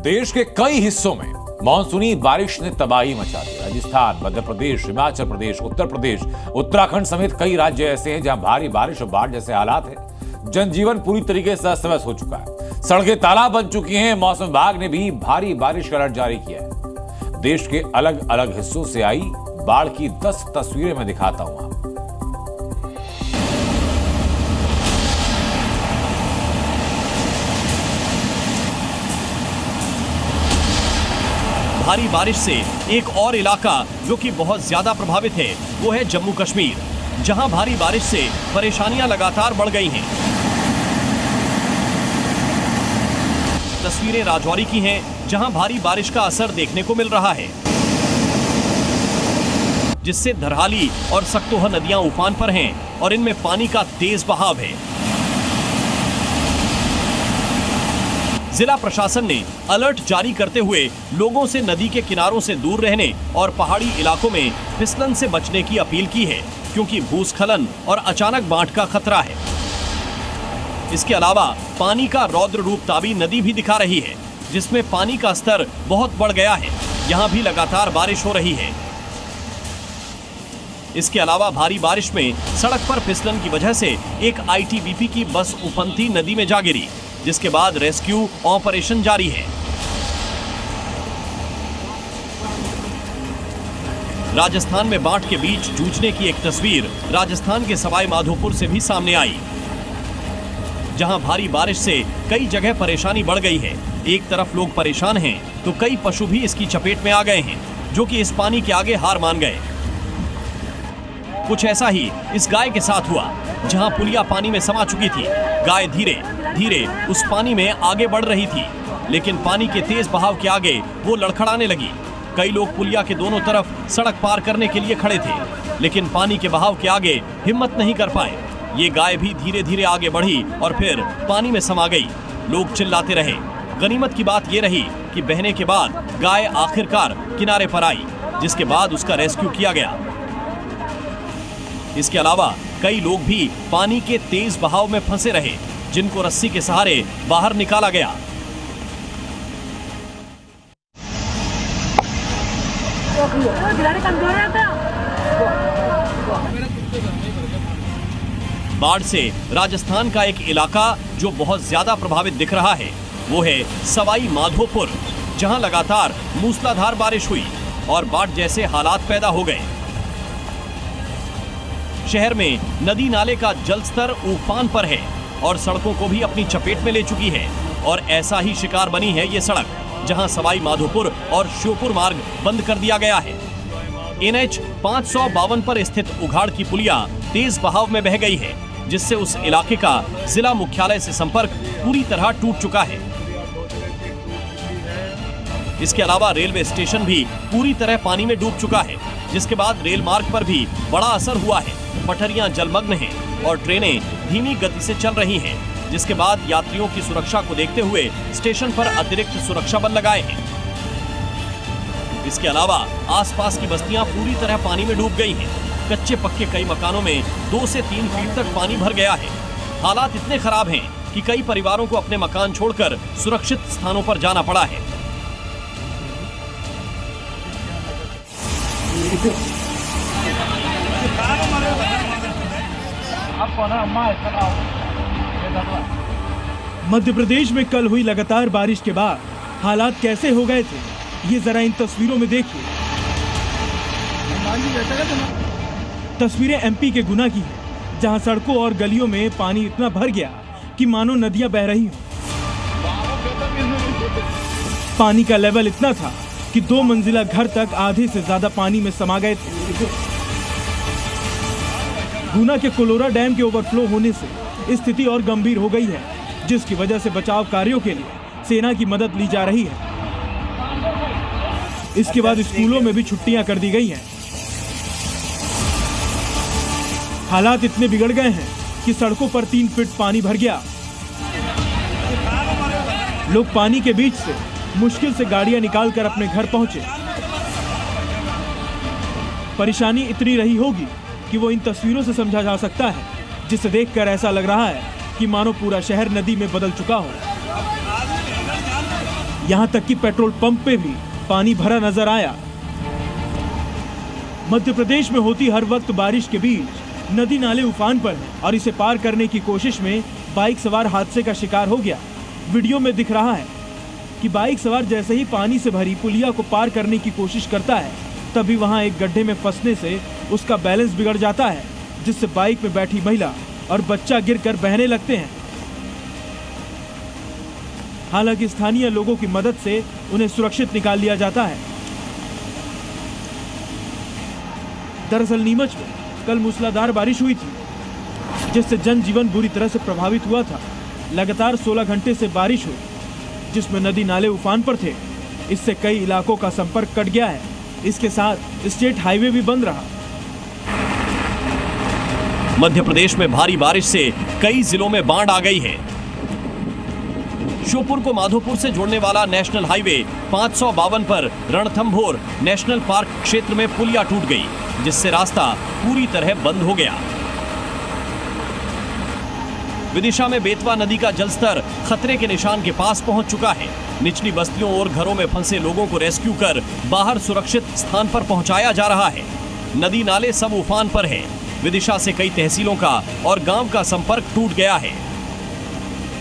देश के कई हिस्सों में मानसूनी बारिश ने तबाही मचा दी। राजस्थान, मध्य प्रदेश, हिमाचल प्रदेश, उत्तर प्रदेश, उत्तराखंड समेत कई राज्य ऐसे हैं जहां भारी बारिश और बाढ़ जैसे हालात हैं। जनजीवन पूरी तरीके से अस्त व्यस्त हो चुका है, सड़कें तालाब बन चुकी हैं। मौसम विभाग ने भी भारी बारिश का अलर्ट जारी किया है। देश के अलग अलग हिस्सों से आई बाढ़ की 10 तस्वीरें मैं दिखाता हूं। भारी बारिश से एक और इलाका जो कि बहुत ज्यादा प्रभावित है वो है जम्मू कश्मीर, जहां भारी बारिश से परेशानियां लगातार बढ़ गई हैं। तस्वीरें राजौरी की हैं, जहां भारी बारिश का असर देखने को मिल रहा है, जिससे धरहाली और सक्तोह नदियां उफान पर हैं और इनमें पानी का तेज बहाव है। जिला प्रशासन ने अलर्ट जारी करते हुए लोगों से नदी के किनारों से दूर रहने और पहाड़ी इलाकों में फिसलन से बचने की अपील की है, क्योंकि भूस्खलन और अचानक बाढ़ का खतरा है। इसके अलावा पानी का रौद्र रूप ताबी नदी भी दिखा रही है, जिसमें पानी का स्तर बहुत बढ़ गया है। यहाँ भी लगातार बारिश हो रही है। इसके अलावा भारी बारिश में सड़क पर फिसलन की वजह से एक आईटीबीपी की बस उफनती नदी में जा गिरी, जिसके बाद रेस्क्यू ऑपरेशन जारी है। राजस्थान में बाढ़ के बीच जूझने की एक तस्वीर राजस्थान के सवाई माधोपुर से भी सामने आई, जहां भारी बारिश से कई जगह परेशानी बढ़ गई है। एक तरफ लोग परेशान हैं, तो कई पशु भी इसकी चपेट में आ गए हैं, जो कि इस पानी के आगे हार मान गए। कुछ ऐसा ही इस गाय के साथ हुआ, जहां पुलिया पानी में समा चुकी थी। गाय धीरे धीरे उस पानी में आगे बढ़ रही थी, लेकिन पानी के तेज बहाव के आगे वो लड़खड़ाने लगी। कई लोग पुलिया के दोनों तरफ सड़क पार करने के लिए खड़े थे, लेकिन पानी के बहाव के आगे हिम्मत नहीं कर पाए। ये गाय भी धीरे धीरे आगे बढ़ी और फिर पानी में समा गई। लोग चिल्लाते रहे। गनीमत की बात ये रही कि बहने के बाद गाय आखिरकार किनारे पर आई, जिसके बाद उसका रेस्क्यू किया गया। इसके अलावा कई लोग भी पानी के तेज बहाव में फंसे रहे, जिनको रस्सी के सहारे बाहर निकाला गया। बाढ़ से राजस्थान का एक इलाका जो बहुत ज्यादा प्रभावित दिख रहा है वो है सवाई माधोपुर, जहां लगातार मूसलाधार बारिश हुई और बाढ़ जैसे हालात पैदा हो गए। शहर में नदी नाले का जलस्तर उफान पर है और सड़कों को भी अपनी चपेट में ले चुकी है। और ऐसा ही शिकार बनी है ये सड़क, जहां सवाई माधोपुर और श्योपुर मार्ग बंद कर दिया गया है। NH 552 पर स्थित उघाड़ की पुलिया तेज बहाव में बह गई है, जिससे उस इलाके का जिला मुख्यालय से संपर्क पूरी तरह टूट चुका है। इसके अलावा रेलवे स्टेशन भी पूरी तरह पानी में डूब चुका है, जिसके बाद रेल मार्ग पर भी बड़ा असर हुआ है। पटरियां जलमग्न हैं और ट्रेनें धीमी गति से चल रही हैं, जिसके बाद यात्रियों की सुरक्षा को देखते हुए स्टेशन पर अतिरिक्त सुरक्षा बल लगाए हैं। इसके अलावा आसपास की बस्तियां पूरी तरह पानी में डूब गई हैं। कच्चे पक्के कई मकानों में 2 से 3 फीट तक पानी भर गया है। हालात इतने खराब हैं कि कई परिवारों को अपने मकान छोड़कर सुरक्षित स्थानों पर जाना पड़ा है। मध्य प्रदेश में कल हुई लगातार बारिश के बाद हालात कैसे हो गए थे, ये जरा इन तस्वीरों में देखिए। तस्वीरें MP के गुना की हैं, जहां सड़कों और गलियों में पानी इतना भर गया कि मानो नदियां बह रही हों। पानी का लेवल इतना था कि 2 मंजिला घर तक आधे से ज्यादा पानी में समा गए थे। गुना के कोलोरा डैम के ओवरफ्लो होने से स्थिति और गंभीर हो गई है, जिसकी वजह से बचाव कार्यों के लिए सेना की मदद ली जा रही है। इसके बाद स्कूलों में भी छुट्टियां कर दी गई हैं। हालात इतने बिगड़ गए हैं कि सड़कों पर 3 फीट पानी भर गया। लोग पानी के बीच से मुश्किल से गाड़ियां निकालकर अपने घर पहुंचे। परेशानी इतनी रही होगी कि वो इन तस्वीरों से समझा जा सकता है, जिसे देखकर ऐसा लग रहा है कि मानो पूरा शहर नदी में बदल चुका हो। यहाँ तक कि पेट्रोल पंप पे भी पानी भरा नजर आया। मध्य प्रदेश में होती हर वक्त बारिश के बीच नदी नाले उफान पर हैं और इसे पार करने की कोशिश में बाइक सवार हादसे का शिकार हो गया। वीडियो में दिख रहा है कि बाइक सवार जैसे ही पानी से भरी पुलिया को पार करने की कोशिश करता है, तभी वहां एक गड्ढे में फंसने से उसका बैलेंस बिगड़ जाता है, जिससे बाइक में बैठी महिला और बच्चा गिरकर बहने लगते हैं। हालांकि स्थानीय लोगों की मदद से उन्हें सुरक्षित निकाल लिया जाता है। दरअसल नीमच में कल मूसलाधार बारिश हुई थी, जिससे जनजीवन बुरी तरह से प्रभावित हुआ था। लगातार 16 घंटे से बारिश हुई, जिसमें नदी नाले उफान पर थे। इससे कई इलाकों का संपर्क कट गया है। इसके साथ स्टेट हाईवे भी बंद रहा। मध्य प्रदेश में भारी बारिश से कई जिलों में बाढ़ आ गई है। श्योपुर को माधोपुर से जोड़ने वाला नेशनल हाईवे 552 पर रणथंभौर नेशनल पार्क क्षेत्र में पुलिया टूट गई, जिससे रास्ता पूरी तरह बंद हो गया। विदिशा में बेतवा नदी का जलस्तर खतरे के निशान के पास पहुंच चुका है। निचली बस्तियों और घरों में फंसे लोगों को रेस्क्यू कर बाहर सुरक्षित स्थान पर पहुंचाया जा रहा है। नदी नाले सब उफान पर है। विदिशा से कई तहसीलों का और गांव का संपर्क टूट गया है।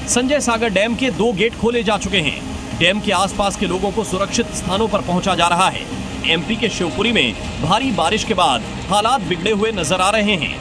संजय सागर डैम के 2 गेट खोले जा चुके हैं। डैम के आसपास के लोगों को सुरक्षित स्थानों पर पहुंचा जा रहा है। एमपी के शिवपुरी में भारी बारिश के बाद हालात बिगड़े हुए नजर आ रहे हैं।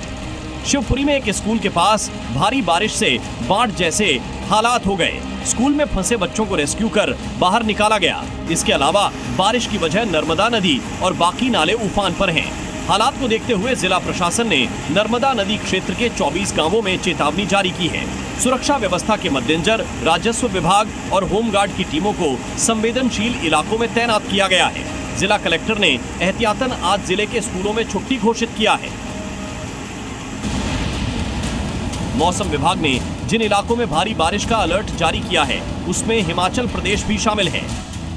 शिवपुरी में एक स्कूल के पास भारी बारिश से बाढ़ जैसे हालात हो गए। स्कूल में फंसे बच्चों को रेस्क्यू कर बाहर निकाला गया। इसके अलावा बारिश की वजह नर्मदा नदी और बाकी नाले उफान पर हैं। हालात को देखते हुए जिला प्रशासन ने नर्मदा नदी क्षेत्र के 24 गांवों में चेतावनी जारी की है। सुरक्षा व्यवस्था के मद्देनजर राजस्व विभाग और होमगार्ड की टीमों को संवेदनशील इलाकों में तैनात किया गया है। जिला कलेक्टर ने एहतियातन आज जिले के स्कूलों में छुट्टी घोषित किया है। मौसम विभाग ने जिन इलाकों में भारी बारिश का अलर्ट जारी किया है, उसमें हिमाचल प्रदेश भी शामिल है।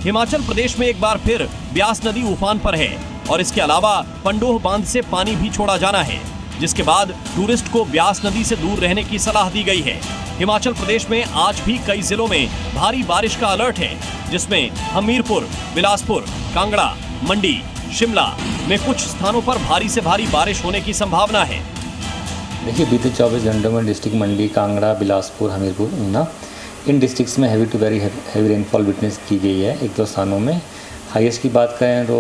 हिमाचल प्रदेश में एक बार फिर ब्यास नदी उफान पर है और इसके अलावा पंडोह बांध से पानी भी छोड़ा जाना है, जिसके बाद टूरिस्ट को ब्यास नदी से दूर रहने की सलाह दी गई है। हिमाचल प्रदेश में आज भी कई जिलों में भारी बारिश का अलर्ट है, जिसमें हमीरपुर, बिलासपुर, कांगड़ा, मंडी, शिमला में कुछ स्थानों पर भारी से भारी बारिश होने की संभावना है। देखिए, बीते 24 घंटों में डिस्ट्रिक्ट मंडी, कांगड़ा, बिलासपुर, हमीरपुर, ऊना, इन डिस्ट्रिक्ट्स में heavy to very heavy rainfall witness की गई है। 1-2 स्थानों में हाईएस्ट की बात करें तो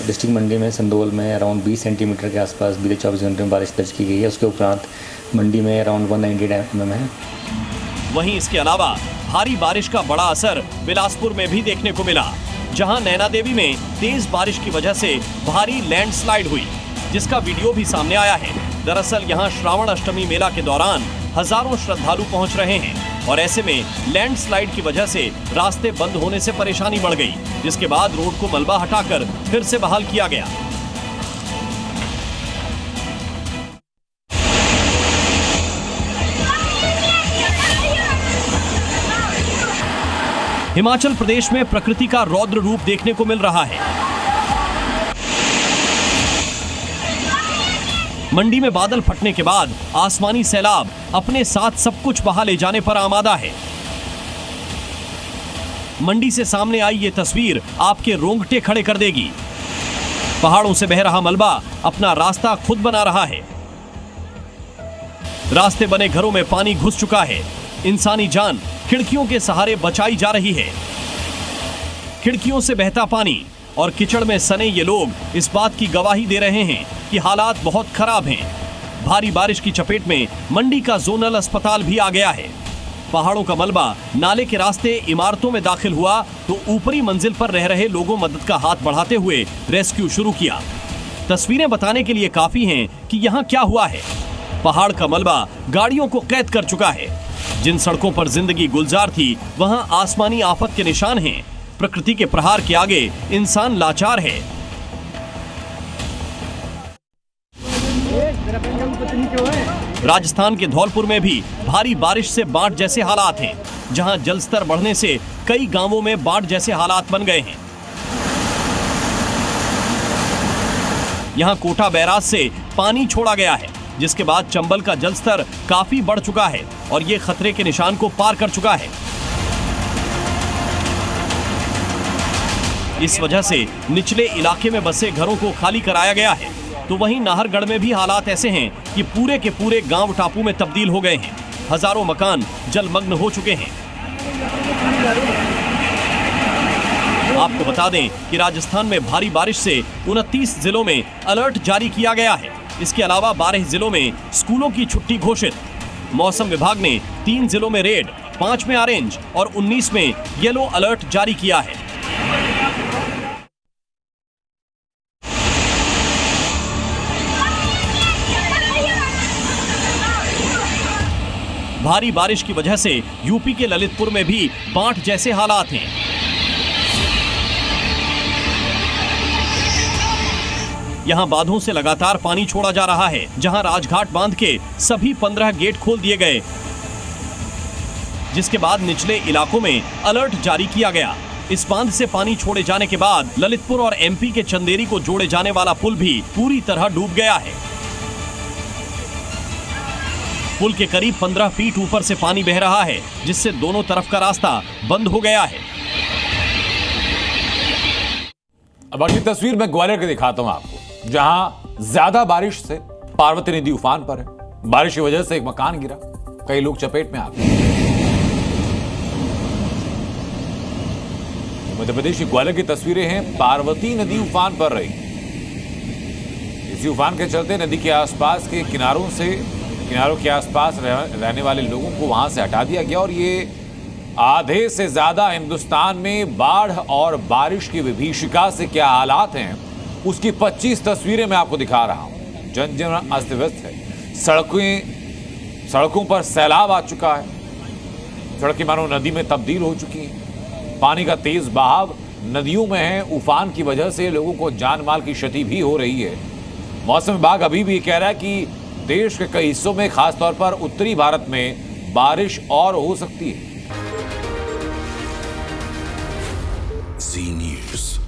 डिस्ट्रिक्ट मंडी में संदोल में अराउंड 20 सेंटीमीटर के आसपास बीते 24 घंटे में बारिश दर्ज की गई है। उसके उपरांत मंडी में अराउंड 190 mm है। वहीं इसके अलावा भारी बारिश का बड़ा असर बिलासपुर में भी देखने को मिला, जहां नैना देवी में तेज बारिश की वजह से भारी लैंडस्लाइड हुई, जिसका वीडियो भी सामने आया है। दरअसल यहां श्रावण अष्टमी मेला के दौरान हजारों श्रद्धालु पहुंच रहे हैं और ऐसे में लैंडस्लाइड की वजह से रास्ते बंद होने से परेशानी बढ़ गई, जिसके बाद रोड को मलबा हटाकर फिर से बहाल किया गया। हिमाचल प्रदेश में प्रकृति का रौद्र रूप देखने को मिल रहा है। मंडी में बादल फटने के बाद आसमानी सैलाब अपने साथ सब कुछ बहा ले जाने पर आमादा है। मंडी से सामने आई ये तस्वीर आपके रोंगटे खड़े कर देगी। पहाड़ों से बह रहा मलबा अपना रास्ता खुद बना रहा है। रास्ते बने घरों में पानी घुस चुका है। इंसानी जान खिड़कियों के सहारे बचाई जा रही है। खिड़कियों से बहता पानी और कीचड़ में सने ये लोग इस बात की गवाही दे रहे हैं कि हालात बहुत खराब हैं। भारी बारिश की चपेट में मंडी का जोनल अस्पताल भी आ गया है। पहाड़ों का मलबा नाले के रास्ते इमारतों में दाखिल हुआ तो ऊपरी मंजिल पर रह रहे लोगों मदद का हाथ बढ़ाते हुए रेस्क्यू शुरू किया। तस्वीरें बताने के लिए काफी हैं कि यहाँ क्या हुआ है। पहाड़ का मलबा गाड़ियों को कैद कर चुका है। जिन सड़कों पर जिंदगी गुलजार थी, वहां आसमानी आफत के निशान हैं। प्रकृति के प्रहार के आगे इंसान लाचार है। राजस्थान के धौलपुर में भी भारी बारिश से बाढ़ जैसे हालात हैं, जहां जलस्तर बढ़ने से कई गांवों में बाढ़ जैसे हालात बन गए हैं। यहां कोटा बैराज से पानी छोड़ा गया है, जिसके बाद चंबल का जलस्तर काफी बढ़ चुका है और ये खतरे के निशान को पार कर चुका है। इस वजह से निचले इलाके में बसे घरों को खाली कराया गया है। तो वहीं नाहरगढ़ में भी हालात ऐसे हैं कि पूरे के पूरे गांव टापू में तब्दील हो गए हैं। हजारों मकान जलमग्न हो चुके हैं। आपको बता दें कि राजस्थान में भारी बारिश से 29 जिलों में अलर्ट जारी किया गया है। इसके अलावा 12 जिलों में स्कूलों की छुट्टी घोषित। मौसम विभाग ने 3 जिलों में रेड, 5 में ऑरेंज और 19 में येलो अलर्ट जारी किया है। भारी बारिश की वजह से यूपी के ललितपुर में भी बाढ़ जैसे हालात हैं। यहां बांधों से लगातार पानी छोड़ा जा रहा है, जहां राजघाट बांध के सभी 15 गेट खोल दिए गए, जिसके बाद निचले इलाकों में अलर्ट जारी किया गया। इस बांध से पानी छोड़े जाने के बाद ललितपुर और एमपी के चंदेरी को जोड़े जाने वाला पुल भी पूरी तरह डूब गया है। पुल के करीब 15 फीट ऊपर से पानी बह रहा है, जिससे दोनों तरफ का रास्ता बंद हो गया है। अब अगली तस्वीर में ग्वालियर की दिखाता हूं आपको, जहां ज्यादा बारिश से पार्वती नदी उफान पर है। बारिश की वजह से एक मकान गिरा, कई लोग चपेट में आ गए। मध्य प्रदेश की ग्वालियर की तस्वीरें हैं। पार्वती नदी उफान पर रही। इसी उफान के चलते नदी के आसपास के किनारों के आसपास रहने वाले लोगों को वहां से हटा दिया गया और ये आधे से ज्यादा हिंदुस्तान में बाढ़ और बारिश की विभीषिका से क्या हालात हैं, उसकी 25 तस्वीरें मैं आपको दिखा रहा हूं। जनजीवन अस्त व्यस्त है। सड़कों पर सैलाब आ चुका है। सड़कें मानो नदी में तब्दील हो चुकी हैं। पानी का तेज बहाव नदियों में है। उफान की वजह से लोगों को जान माल की क्षति भी हो रही है। मौसम विभाग अभी भी कह रहा है कि देश के कई हिस्सों में, खासतौर पर उत्तरी भारत में बारिश और हो सकती है। जी न्यूज़।